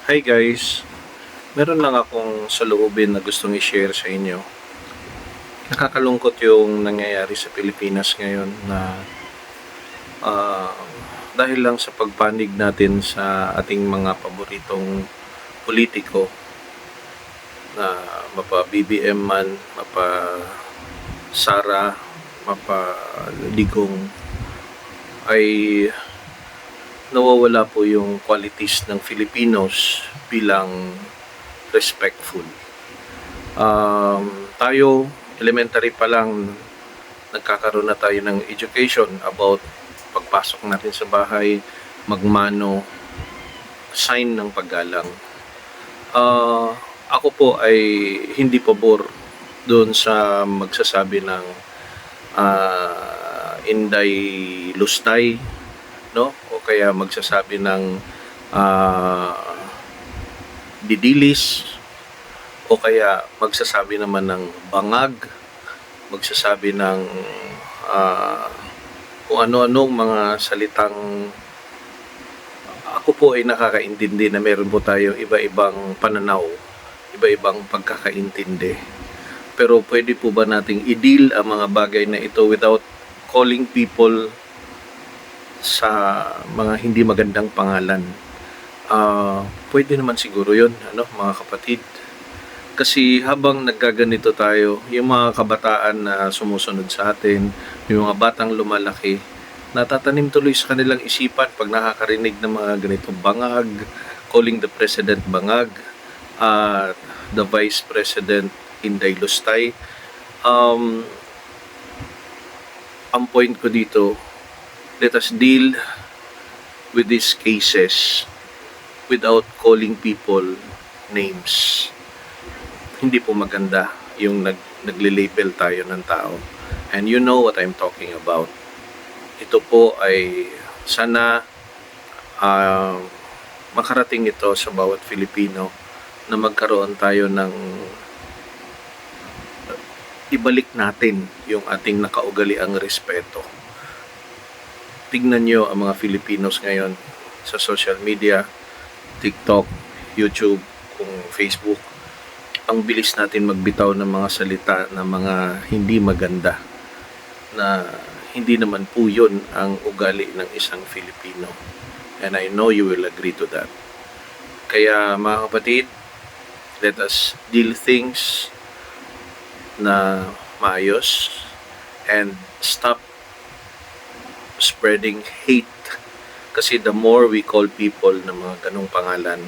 Hi guys, meron lang akong saloobin na gustong i-share sa inyo. Nakakalungkot yung nangyayari sa Pilipinas ngayon na ah, dahil lang sa pagpanig natin sa ating mga paboritong politiko na mapa BBM man, mapa Sara, mapa Digong ay nawawala po yung qualities ng Filipinos bilang respectful. Tayo, elementary pa lang, nagkakaroon na tayo ng education about pagpasok natin sa bahay, magmano, sign ng paggalang. Ako po ay hindi pabor doon sa magsasabi ng Inday Lustay, no? O kaya magsasabi ng didilis, o kaya magsasabi naman ng bangag, magsasabi ng kung ano-anong mga salitang ako po ay nakakaintindi na meron po tayo iba-ibang pananaw, iba-ibang pagkakaintindi. Pero pwede po ba nating i-deal ang mga bagay na ito without calling people sa mga hindi magandang pangalan? Pwede naman siguro yun, mga kapatid. Kasi habang naggaganito tayo, yung mga kabataan na sumusunod sa atin, yung mga batang lumalaki, natatanim tuloy sa kanilang isipan pag nakakarinig ng mga ganitong bangag, calling the president bangag, the vice president Inday Lustay. Ang point ko dito, let us deal with these cases without calling people names. Hindi po maganda yung nagle-label tayo ng tao. And you know what I'm talking about. Ito po ay sana makarating ito sa bawat Filipino na magkaroon tayo ng ibalik natin yung ating nakaugaliang respeto. Tignan nyo ang mga Filipinos ngayon sa social media, TikTok, YouTube, kung Facebook. Ang bilis natin magbitaw ng mga salita na mga hindi maganda, na hindi naman po yun ang ugali ng isang Filipino. And I know you will agree to that. Kaya mga kapatid, let us deal things na maayos and stop spreading hate. Kasi the more we call people ng mga ganong pangalan,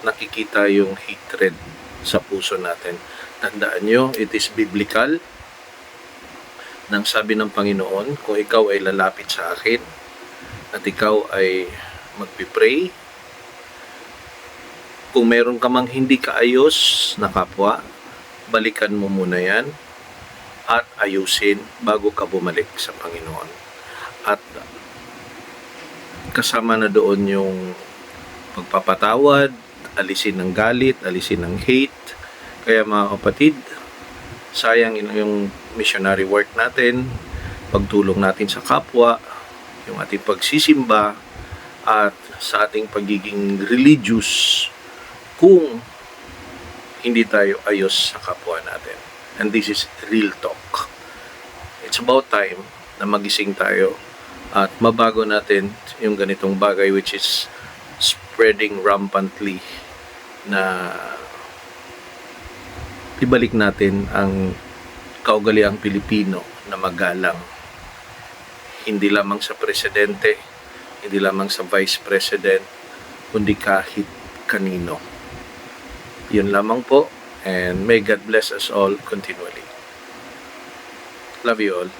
nakikita yung hatred sa puso natin. Tandaan nyo, it is biblical. Nang sabi ng Panginoon, kung ikaw ay lalapit sa akin at ikaw ay magpipray, kung meron ka mang hindi kaayos na kapwa, balikan mo muna yan at ayusin bago ka bumalik sa Panginoon. At kasama na doon yung pagpapatawad, alisin ng galit, alisin ng hate. Kaya mga kapatid, sayang yung missionary work natin, pagtulong natin sa kapwa, yung ating pagsisimba, at sa ating pagiging religious kung hindi tayo ayos sa kapwa natin. And this is real talk. It's about time na magising tayo at mabago natin yung ganitong bagay which is spreading rampantly, na ibalik natin ang kaugaliang Pilipino na magalang. Hindi lamang sa presidente, hindi lamang sa vice president, kundi kahit kanino. Yun lamang po, and may God bless us all continually. Love you all.